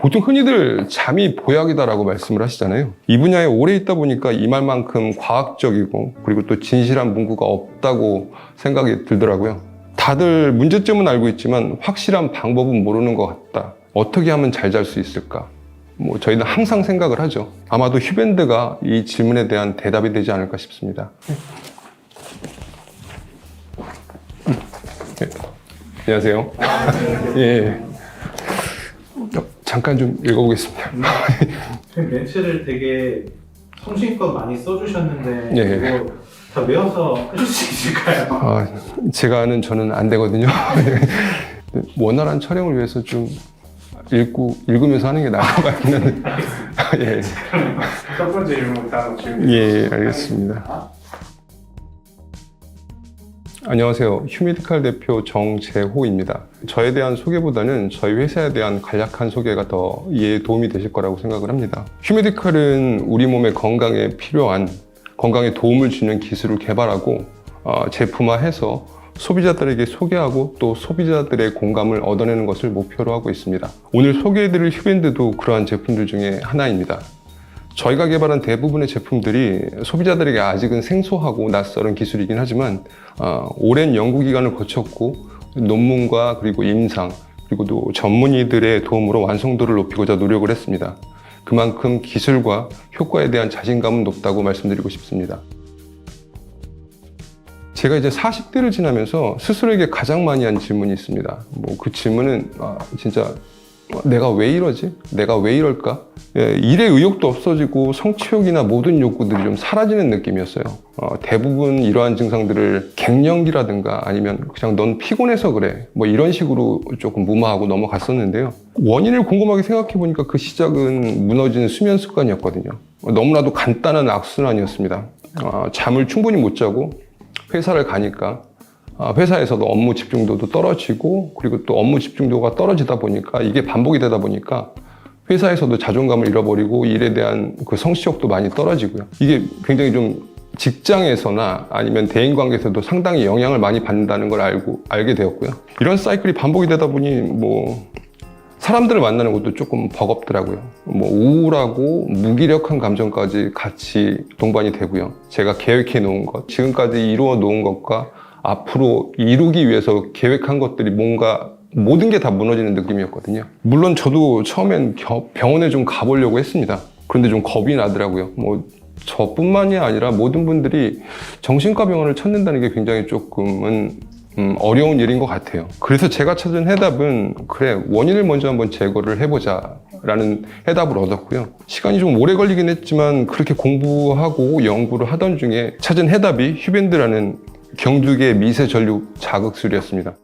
보통 흔히들 잠이 보약이다라고 말씀을 하시잖아요. 이 분야에 오래 있다 보니까 이 말만큼 과학적이고 그리고 또 진실한 문구가 없다고 생각이 들더라고요. 다들 문제점은 알고 있지만 확실한 방법은 모르는 것 같다. 어떻게 하면 잘 잘 수 있을까? 저희는 항상 생각을 하죠. 아마도 휴밴드가 이 질문에 대한 대답이 되지 않을까 싶습니다. 네. 안녕하세요. 예. 잠깐 좀 읽어보겠습니다. 멘트를 되게 성심껏 많이 써주셨는데 예. 이거 다 외워서 해줄 수 있을까요? 제가 아는 저는 안 되거든요. 원활한 촬영을 위해서 좀 읽으면서 하는 게 나을 것 같긴 한데. 예. 첫 번째 질문부터 질문. 예, 알겠습니다. 안녕하세요. 휴메디칼 대표 정재호입니다. 저에 대한 소개보다는 저희 회사에 대한 간략한 소개가 더 이해에 도움이 되실 거라고 생각을 합니다. 휴메디칼은 우리 몸의 건강에 필요한 건강에 도움을 주는 기술을 개발하고 제품화해서 소비자들에게 소개하고 또 소비자들의 공감을 얻어내는 것을 목표로 하고 있습니다. 오늘 소개해드릴 휴밴드도 그러한 제품들 중에 하나입니다. 저희가 개발한 대부분의 제품들이 소비자들에게 아직은 생소하고 낯설은 기술이긴 하지만 오랜 연구기간을 거쳤고 논문과 그리고 임상 그리고 또 전문의들의 도움으로 완성도를 높이고자 노력을 했습니다. 그만큼 기술과 효과에 대한 자신감은 높다고 말씀드리고 싶습니다. 제가 이제 40대를 지나면서 스스로에게 가장 많이 한 질문이 있습니다. 그 질문은 진짜 내가 왜 이러지? 내가 왜 이럴까? 일의 의욕도 없어지고 성취욕이나 모든 욕구들이 좀 사라지는 느낌이었어요. 대부분 이러한 증상들을 갱년기라든가 아니면 그냥 넌 피곤해서 그래 이런 식으로 조금 무마하고 넘어갔었는데요. 원인을 곰곰하게 생각해 보니까 그 시작은 무너진 수면 습관이었거든요. 너무나도 간단한 악순환이었습니다. 잠을 충분히 못 자고 회사를 가니까 회사에서도 업무 집중도도 떨어지고 그리고 또 업무 집중도가 떨어지다 보니까 이게 반복이 되다 보니까 회사에서도 자존감을 잃어버리고 일에 대한 그 성취욕도 많이 떨어지고요. 이게 굉장히 좀 직장에서나 아니면 대인관계에서도 상당히 영향을 많이 받는다는 걸 알게 되었고요. 이런 사이클이 반복이 되다 보니 사람들을 만나는 것도 조금 버겁더라고요. 우울하고 무기력한 감정까지 같이 동반이 되고요. 제가 계획해 놓은 것, 지금까지 이루어 놓은 것과 앞으로 이루기 위해서 계획한 것들이 뭔가 모든 게 다 무너지는 느낌이었거든요. 물론 저도 처음엔 병원에 좀 가보려고 했습니다. 그런데 좀 겁이 나더라고요. 저뿐만이 아니라 모든 분들이 정신과 병원을 찾는다는 게 굉장히 조금은 어려운 일인 것 같아요. 그래서 제가 찾은 해답은 그래, 원인을 먼저 한번 제거를 해보자 라는 해답을 얻었고요. 시간이 좀 오래 걸리긴 했지만 그렇게 공부하고 연구를 하던 중에 찾은 해답이 휴밴드라는 경두계 미세전류 자극술이었습니다.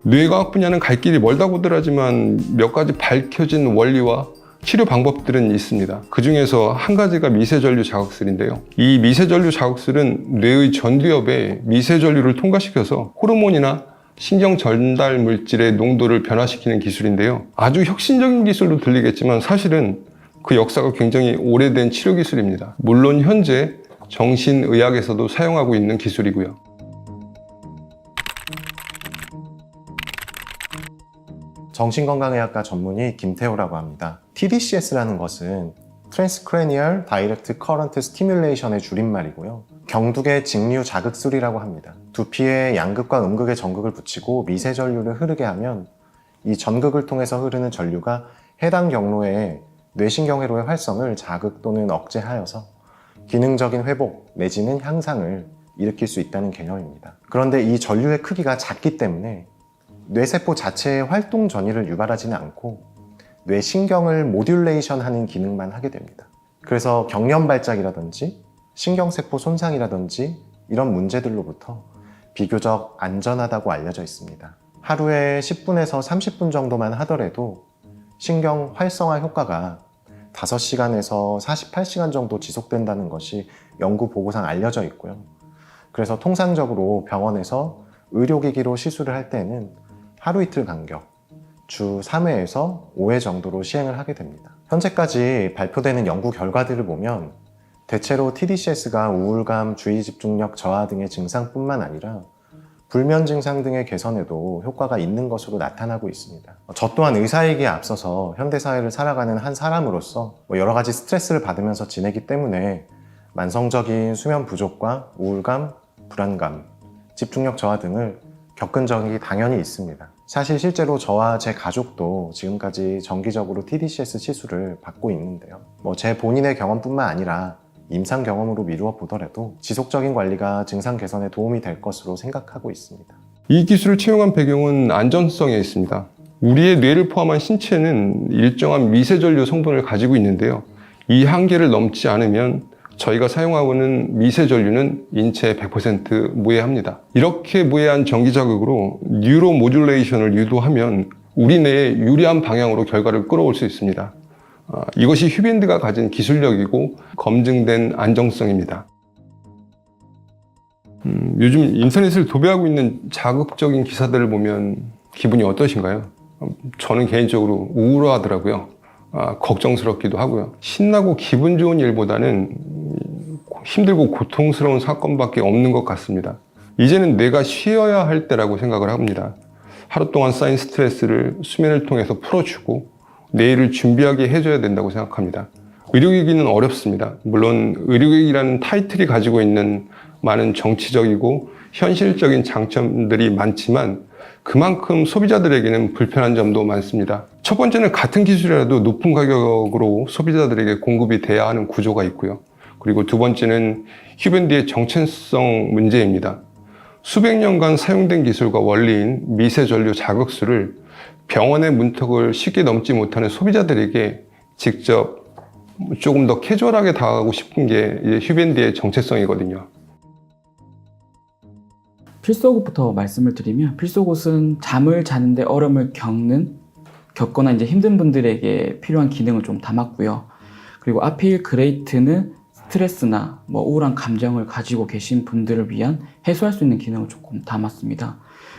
뇌과학 분야는 갈 길이 멀다고 하지만 몇 가지 밝혀진 원리와 치료 방법들은 있습니다. 그 중에서 한 가지가 미세전류 자극술인데요. 이 미세전류 자극술은 뇌의 전두엽에 미세전류를 통과시켜서 호르몬이나 신경 전달 물질의 농도를 변화시키는 기술인데요. 아주 혁신적인 기술로 들리겠지만 사실은 그 역사가 굉장히 오래된 치료 기술입니다. 물론 현재 정신의학에서도 사용하고 있는 기술이고요. 정신건강의학과 전문의 김태호라고 합니다. TDCS라는 것은 Transcranial Direct Current Stimulation의 줄임말이고요. 경두계 직류 자극술이라고 합니다. 두피에 양극과 음극의 전극을 붙이고 미세전류를 흐르게 하면 이 전극을 통해서 흐르는 전류가 해당 경로의 뇌신경회로의 활성을 자극 또는 억제하여서 기능적인 회복 내지는 향상을 일으킬 수 있다는 개념입니다. 그런데 이 전류의 크기가 작기 때문에 뇌세포 자체의 활동 전이를 유발하지는 않고 뇌신경을 모듈레이션 하는 기능만 하게 됩니다. 그래서 경련 발작이라든지 신경세포 손상이라든지 이런 문제들로부터 비교적 안전하다고 알려져 있습니다. 하루에 10분에서 30분 정도만 하더라도 신경 활성화 효과가 5시간에서 48시간 정도 지속된다는 것이 연구 보고상 알려져 있고요. 그래서 통상적으로 병원에서 의료기기로 시술을 할 때는 하루 이틀 간격, 주 3회에서 5회 정도로 시행을 하게 됩니다. 현재까지 발표되는 연구 결과들을 보면 대체로 TDCS가 우울감, 주의집중력 저하 등의 증상뿐만 아니라 불면 증상 등의 개선에도 효과가 있는 것으로 나타나고 있습니다. 저 또한 의사이기에 앞서서 현대사회를 살아가는 한 사람으로서 여러 가지 스트레스를 받으면서 지내기 때문에 만성적인 수면 부족과 우울감, 불안감, 집중력 저하 등을 겪은 적이 당연히 있습니다. 사실 실제로 저와 제 가족도 지금까지 정기적으로 TDCS 시술을 받고 있는데요. 제 본인의 경험뿐만 아니라 임상 경험으로 미루어 보더라도 지속적인 관리가 증상 개선에 도움이 될 것으로 생각하고 있습니다. 이 기술을 채용한 배경은 안전성에 있습니다. 우리의 뇌를 포함한 신체는 일정한 미세전류 성분을 가지고 있는데요. 이 한계를 넘지 않으면 저희가 사용하고는 미세전류는 인체에 100% 무해합니다. 이렇게 무해한 전기자극으로 뉴로모듈레이션을 유도하면 우리 뇌에 유리한 방향으로 결과를 끌어올 수 있습니다. 이것이 휴밴드가 가진 기술력이고 검증된 안정성입니다. 요즘 인터넷을 도배하고 있는 자극적인 기사들을 보면 기분이 어떠신가요? 저는 개인적으로 우울하더라고요. 걱정스럽기도 하고요. 신나고 기분 좋은 일보다는 힘들고 고통스러운 사건밖에 없는 것 같습니다. 이제는 뇌가 쉬어야 할 때라고 생각을 합니다. 하루 동안 쌓인 스트레스를 수면을 통해서 풀어주고 내일을 준비하게 해줘야 된다고 생각합니다. 의료기기는 어렵습니다. 물론 의료기기라는 타이틀이 가지고 있는 많은 정치적이고 현실적인 장점들이 많지만 그만큼 소비자들에게는 불편한 점도 많습니다. 첫 번째는 같은 기술이라도 높은 가격으로 소비자들에게 공급이 돼야 하는 구조가 있고요. 그리고 두 번째는 휴밴드의 정체성 문제입니다. 수백 년간 사용된 기술과 원리인 미세전류 자극수를 병원의 문턱을 쉽게 넘지 못하는 소비자들에게 직접 조금 더 캐주얼하게 다가가고 싶은 게 이제 휴밴드의 정체성이거든요. 필소곶부터 말씀을 드리면, 필소곶은 잠을 자는데 어려움을 겪거나 이제 힘든 분들에게 필요한 기능을 좀 담았고요. 그리고 아필 그레이트는 스트레스나 우울한 감정을 가지고 계신 분들을 위한 해소할 수 있는 기능을 조금 담았습니다.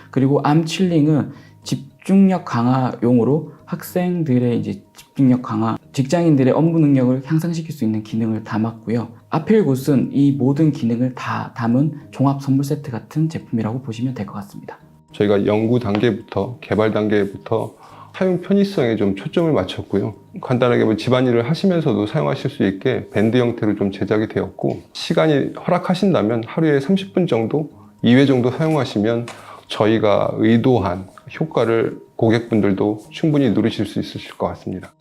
그리고 암칠링은 집중력 강화용으로 학생들의 이제 집중력 강화, 직장인들의 업무 능력을 향상시킬 수 있는 기능을 담았고요. 아필굿은 이 모든 기능을 다 담은 종합 선물 세트 같은 제품이라고 보시면 될 것 같습니다. 저희가 연구 단계부터 개발 단계부터 사용 편의성에 좀 초점을 맞췄고요. 간단하게 집안일을 하시면서도 사용하실 수 있게 밴드 형태로 좀 제작이 되었고, 시간이 허락하신다면 하루에 30분 정도, 2회 정도 사용하시면 저희가 의도한 효과를 고객분들도 충분히 누리실 수 있으실 것 같습니다.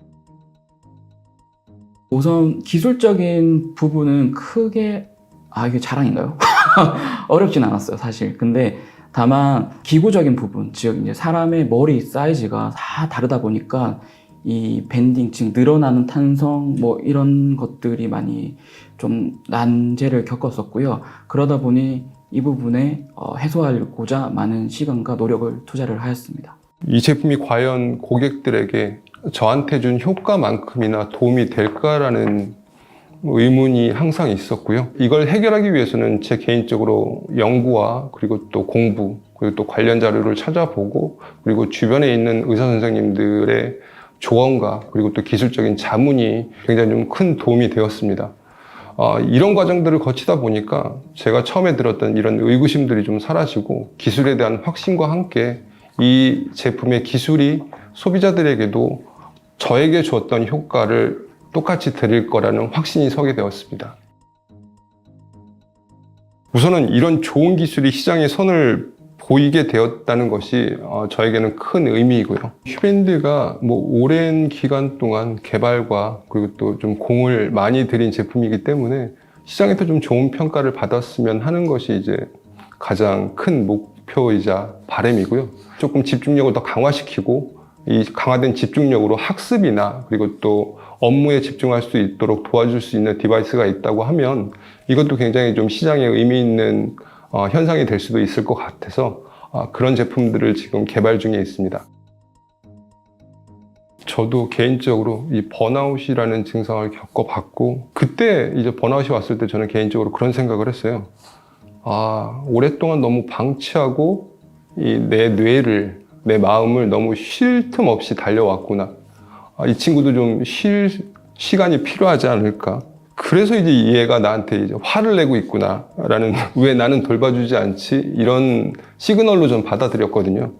우선 기술적인 부분은 크게 이게 자랑인가요? 어렵진 않았어요, 사실. 근데 다만 기구적인 부분, 즉 이제 사람의 머리 사이즈가 다 다르다 보니까 이 밴딩, 즉 늘어나는 탄성 이런 것들이 많이 좀 난제를 겪었었고요. 그러다 보니 이 부분에 해소하고자 많은 시간과 노력을 투자를 하였습니다. 이 제품이 과연 고객들에게 저한테 준 효과만큼이나 도움이 될까라는 의문이 항상 있었고요. 이걸 해결하기 위해서는 제 개인적으로 연구와 그리고 또 공부, 그리고 또 관련 자료를 찾아보고, 그리고 주변에 있는 의사 선생님들의 조언과 그리고 또 기술적인 자문이 굉장히 좀 큰 도움이 되었습니다. 이런 과정들을 거치다 보니까 제가 처음에 들었던 이런 의구심들이 좀 사라지고, 기술에 대한 확신과 함께 이 제품의 기술이 소비자들에게도 저에게 주었던 효과를 똑같이 드릴 거라는 확신이 서게 되었습니다. 우선은 이런 좋은 기술이 시장에 선을 보이게 되었다는 것이 저에게는 큰 의미이고요. 휴밴드가 오랜 기간 동안 개발과 그리고 또 좀 공을 많이 들인 제품이기 때문에 시장에서 좀 좋은 평가를 받았으면 하는 것이 이제 가장 큰 목표이자 바람이고요. 조금 집중력을 더 강화시키고, 이 강화된 집중력으로 학습이나 그리고 또 업무에 집중할 수 있도록 도와줄 수 있는 디바이스가 있다고 하면 이것도 굉장히 좀 시장에 의미 있는 현상이 될 수도 있을 것 같아서 그런 제품들을 지금 개발 중에 있습니다. 저도 개인적으로 이 번아웃이라는 증상을 겪어봤고, 그때 이제 번아웃이 왔을 때 저는 개인적으로 그런 생각을 했어요. 오랫동안 너무 방치하고 내 뇌를, 내 마음을 너무 쉴 틈 없이 달려왔구나. 이 친구도 좀 쉴 시간이 필요하지 않을까. 그래서 이제 얘가 나한테 이제 화를 내고 있구나라는 왜 나는 돌봐주지 않지? 이런 시그널로 전 받아들였거든요.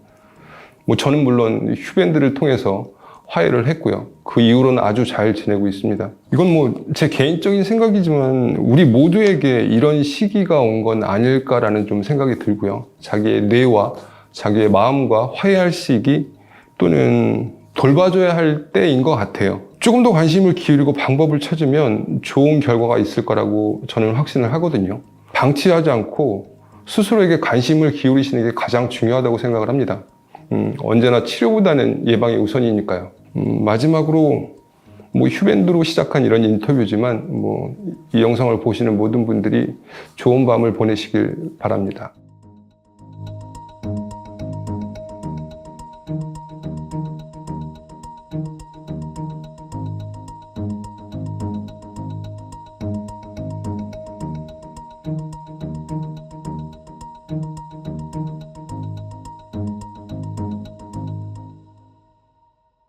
뭐 저는 물론 휴밴드를 통해서 화해를 했고요. 그 이후로는 아주 잘 지내고 있습니다. 이건 뭐 제 개인적인 생각이지만 우리 모두에게 이런 시기가 온 건 아닐까라는 좀 생각이 들고요. 자기의 뇌와 자기의 마음과 화해할 시기 또는 돌봐줘야 할 때인 것 같아요. 조금 더 관심을 기울이고 방법을 찾으면 좋은 결과가 있을 거라고 저는 확신을 하거든요. 방치하지 않고 스스로에게 관심을 기울이시는 게 가장 중요하다고 생각을 합니다. 언제나 치료보다는 예방이 우선이니까요. 마지막으로 뭐 휴밴드로 시작한 이런 인터뷰지만 뭐 이 영상을 보시는 모든 분들이 좋은 밤을 보내시길 바랍니다.